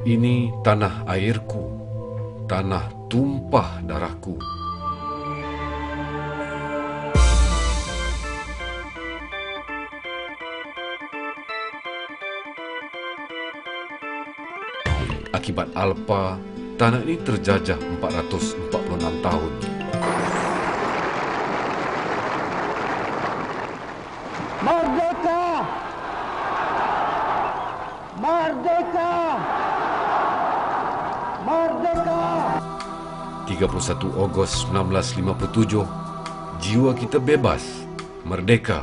Ini tanah airku, tanah tumpah darahku. Akibat Alpa, tanah ini terjajah 446 tahun. Merdeka! Merdeka! Merdeka! 31 Ogos 1957, jiwa kita bebas, merdeka,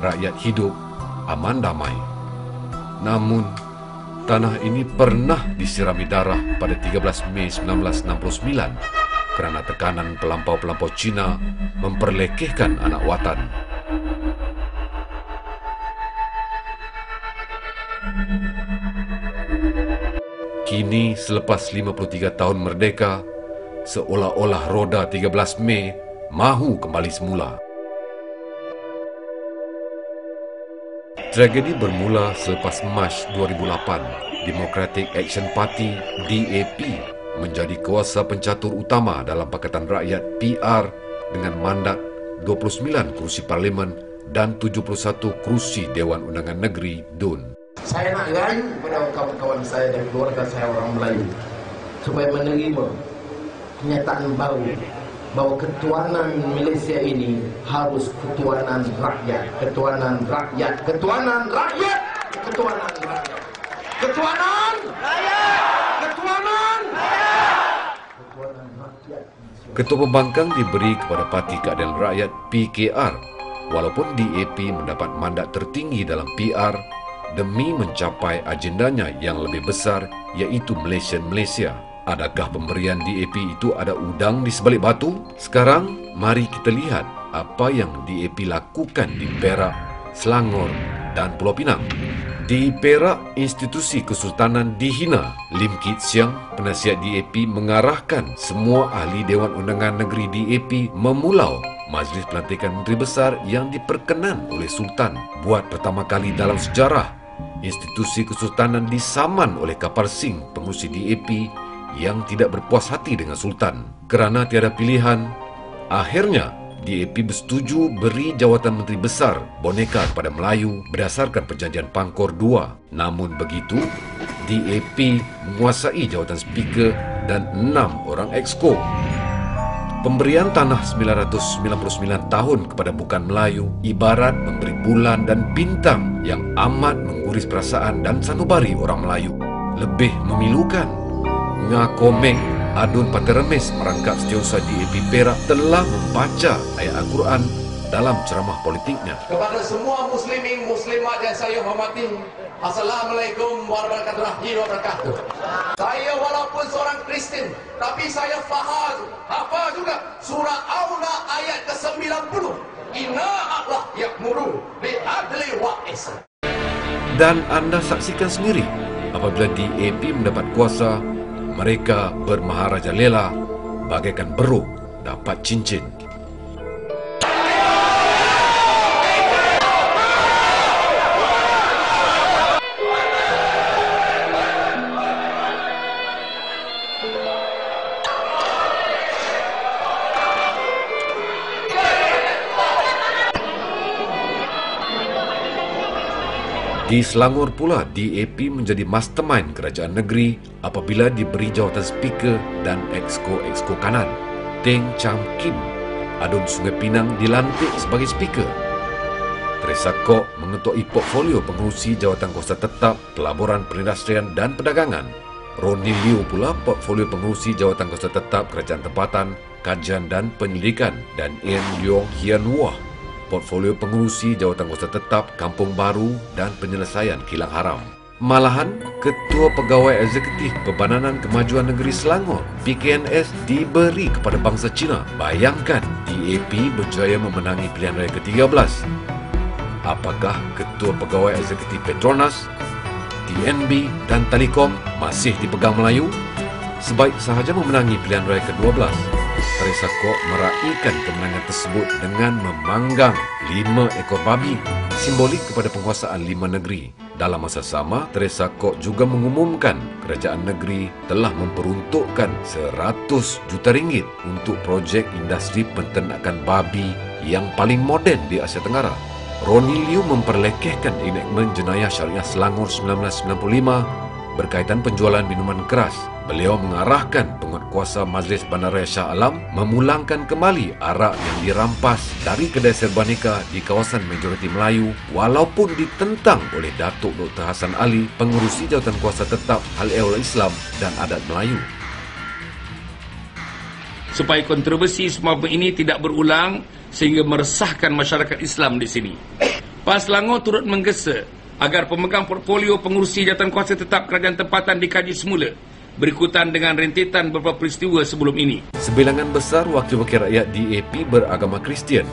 rakyat hidup, aman damai. Namun, tanah ini pernah disirami darah pada 13 Mei 1969 kerana tekanan pelampau-pelampau Cina memperlekehkan anak watan. Kini, selepas 53 tahun merdeka, seolah-olah roda 13 Mei mahu kembali semula. Tragedi bermula selepas Mac 2008, Democratic Action Party (DAP) menjadi kuasa pencatur utama dalam Pakatan Rakyat PR dengan mandat 29 kerusi Parlimen dan 71 kerusi Dewan Undangan Negeri (DUN). Saya nak rayu kepada kawan-kawan saya dan keluarga saya orang Melayu supaya menerima kenyataan baru bahawa ketuanan Malaysia ini harus ketuanan rakyat, ketuanan rakyat, ketuanan rakyat, ketuanan rakyat, ketuanan rakyat, ketuanan rakyat, ketuanan rakyat. Ketua Pembangkang diberi kepada Parti Keadilan Rakyat (PKR), walaupun DAP mendapat mandat tertinggi dalam PR demi mencapai agendanya yang lebih besar, iaitu Malaysia. Adakah pemberian DAP itu ada udang di sebalik batu? Sekarang, mari kita lihat apa yang DAP lakukan di Perak, Selangor dan Pulau Pinang. Di Perak, institusi kesultanan dihina. Lim Kit Siang, penasihat DAP, mengarahkan semua ahli Dewan Undangan Negeri DAP memulau Majlis Pelantikan Menteri Besar yang diperkenan oleh Sultan. Buat pertama kali dalam sejarah, institusi kesultanan disaman oleh kapal Sing pengurusi DAP yang tidak berpuas hati dengan Sultan. Kerana tiada pilihan, akhirnya DAP bersetuju beri jawatan Menteri Besar boneka kepada Melayu berdasarkan Perjanjian Pangkor II. Namun begitu, DAP menguasai jawatan Speaker dan 6 orang exco. Pemberian tanah 999 tahun kepada bukan Melayu ibarat memberi bulan dan bintang yang amat mengguris perasaan dan sanubari orang Melayu. Lebih memilukan, Ngakomeng Adun Pateremes, merangkap setiausaha DAP Perak, telah membaca ayat Al-Quran dalam ceramah politiknya. Kepada semua muslimin muslimat yang saya hormati, Assalamualaikum warahmatullahi wabarakatuh. Saya walaupun seorang Kristen, tapi saya hafal juga surah Aula ayat ke-90. Inna Allah ya'muru bi'adli wa ihsan. Dan anda saksikan sendiri, apabila DAP mendapat kuasa, mereka bermaharajalela bagaikan beruk dapat cincin. Di Selangor pula, DAP menjadi mastermind kerajaan negeri apabila diberi jawatan speaker dan exco kanan. Teng Cham Kim, Adun Sungai Pinang, dilantik sebagai speaker. Teresa Kok mengetuai portfolio pengurusi jawatan kuasa tetap, pelaburan, perindustrian dan perdagangan. Ronnie Liu pula portfolio pengurusi jawatan kuasa tetap, kerajaan tempatan, kajian dan penyelidikan. Dan Ian Leong Hian Wah, portfolio pengurusi jawatan kuasa tetap, kampung baru dan penyelesaian kilang haram. Malahan, Ketua Pegawai Eksekutif Perbadanan Kemajuan Negeri Selangor (PKNS) diberi kepada bangsa Cina. Bayangkan, DAP berjaya memenangi pilihan raya ke-13. Apakah Ketua Pegawai Eksekutif Petronas, TNB dan Telekom masih dipegang Melayu? Sebaik sahaja memenangi pilihan raya ke-12, Teresa Kok meraihkan kemenangan tersebut dengan memanggang 5 ekor babi, simbolik kepada penguasaan 5 negeri. Dalam masa sama, Teresa Kok juga mengumumkan kerajaan negeri telah memperuntukkan 100 juta ringgit untuk projek industri penternakan babi yang paling moden di Asia Tenggara. Ronnie Liu memperlekehkan enakmen jenayah syariah Selangor 1995 berkaitan penjualan minuman keras. Beliau mengarahkan penguatkuasa Majlis Bandaraya Shah Alam memulangkan kembali arak yang dirampas dari kedai serbaneka di kawasan majoriti Melayu walaupun ditentang oleh Datuk Dr. Hassan Ali, pengerusi jawatan kuasa tetap Hal-Ehwal Islam dan Adat Melayu. Supaya kontroversi semua ini tidak berulang sehingga meresahkan masyarakat Islam di sini. PAS Selangor turut menggesa agar pemegang portfolio pengurusi jawatan kuasa tetap kerajaan tempatan dikaji semula berikutan dengan rentetan beberapa peristiwa sebelum ini. Sebilangan besar wakil-wakil rakyat DAP beragama Kristian,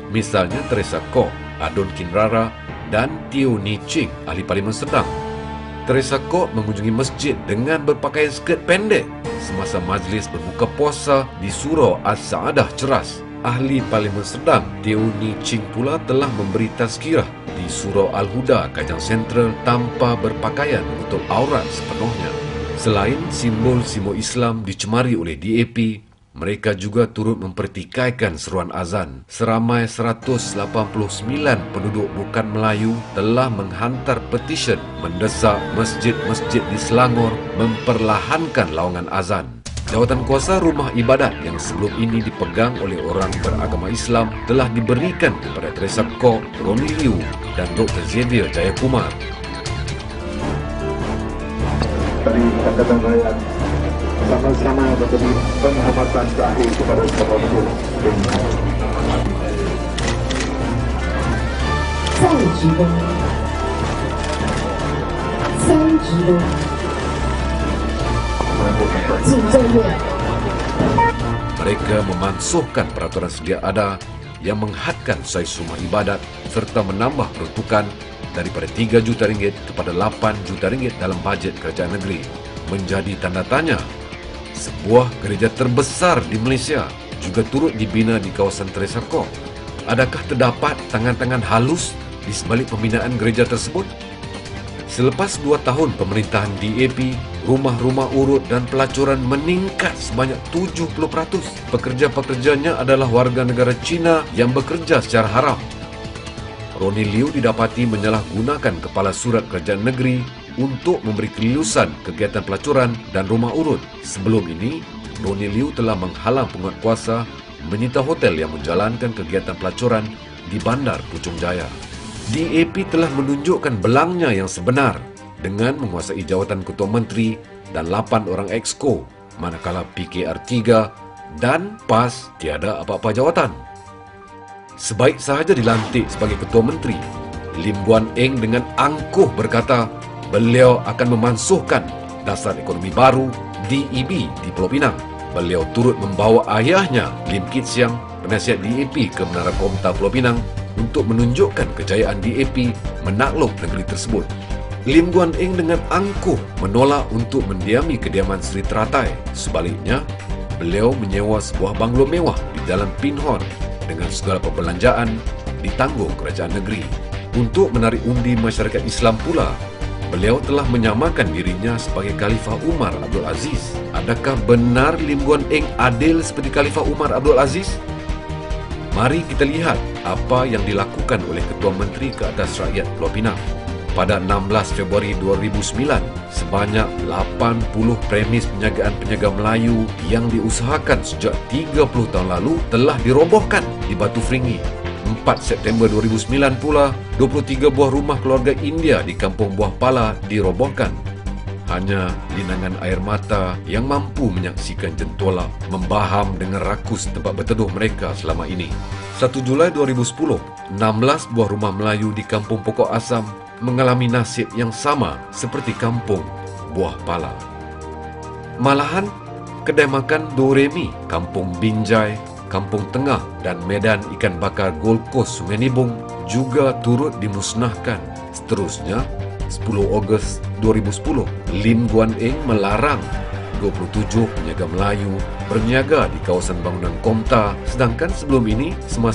misalnya Teresa Kok, Adon Kinrara dan Teo Ni Ching, ahli Parlimen Sedang. Teresa Kok mengunjungi masjid dengan berpakaian skirt pendek semasa majlis berbuka puasa di Surau As-Saadah Ceras. Ahli Parlimen Sedang, Teo Ni Ching pula telah memberi tazkirah di Surau Al-Huda, Kajang Sentral tanpa berpakaian menutup aurat sepenuhnya. Selain simbol-simbol Islam dicemari oleh DAP, mereka juga turut mempertikaikan seruan azan. Seramai 189 penduduk bukan Melayu telah menghantar petisyen mendesak masjid-masjid di Selangor memperlahankan lawangan azan. Jawatan kuasa rumah ibadat yang sebelum ini dipegang oleh orang beragama Islam telah diberikan kepada Teresa Kok, Ronnie Liu dan Dr. Xavier Jayakumar. Dari Pakatan Rakyat sama-sama memberi penghormatan terakhir kepada Bapak Gubernur. Mereka memansuhkan peraturan sedia ada yang menghadkan saiz rumah ibadat serta menambah peruntukan daripada 3 juta ringgit kepada 8 juta ringgit dalam bajet kerajaan negeri. Menjadi tanda tanya, sebuah gereja terbesar di Malaysia juga turut dibina di kawasan Teresa Kok. Adakah terdapat tangan-tangan halus di sebalik pembinaan gereja tersebut? Selepas 2 tahun pemerintahan DAP, rumah-rumah urut dan pelacuran meningkat sebanyak 70%. Pekerja-pekerjanya adalah warga negara Cina yang bekerja secara haram. Ronnie Liu didapati menyalahgunakan kepala surat kerajaan negeri untuk memberi kelulusan kegiatan pelacuran dan rumah urut. Sebelum ini, Ronnie Liu telah menghalang penguatkuasa menyita hotel yang menjalankan kegiatan pelacuran di Bandar Puchong Jaya. DAP telah menunjukkan belangnya yang sebenar dengan menguasai jawatan Ketua Menteri dan 8 orang exco, manakala PKR 3 dan PAS tiada apa-apa jawatan. Sebaik sahaja dilantik sebagai Ketua Menteri, Lim Guan Eng dengan angkuh berkata beliau akan memansuhkan Dasar Ekonomi Baru DEB di Pulau Pinang. Beliau turut membawa ayahnya, Lim Kit Siang, penasihat DAP ke Menara Komta Pulau Pinang untuk menunjukkan kejayaan DAP menakluk negeri tersebut. Lim Guan Eng dengan angkuh menolak untuk mendiami kediaman Seri Teratai. Sebaliknya, beliau menyewa sebuah banglo mewah di Jalan Pinhon dengan segala perbelanjaan ditanggung kerajaan negeri. Untuk menarik undi masyarakat Islam pula, beliau telah menyamakan dirinya sebagai Khalifah Umar Abdul Aziz. Adakah benar Lim Guan Eng adil seperti Khalifah Umar Abdul Aziz? Mari kita lihat apa yang dilakukan oleh Ketua Menteri ke atas rakyat Pulau Pinang. Pada 16 Februari 2009, sebanyak 80 premis penjagaan-penjaga Melayu yang diusahakan sejak 30 tahun lalu telah dirobohkan di Batu Feringhi. 4 September 2009 pula, 23 buah rumah keluarga India di Kampung Buah Pala dirobohkan. Hanya linangan air mata yang mampu menyaksikan jentuala membaham dengan rakus tempat berteduh mereka selama ini. 1 Julai 2010, 16 buah rumah Melayu di Kampung Pokok Asam mengalami nasib yang sama seperti Kampung Buah Pala. Malahan, kedai makan Doremi, Kampung Binjai, Kampung Tengah dan Medan Ikan Bakar Gold Coast Sungai Nibung juga turut dimusnahkan. Seterusnya, 10 Ogos 2010, Lim Guan Eng melarang 27 penjaga Melayu berniaga di kawasan bangunan Komta, sedangkan sebelum ini semasa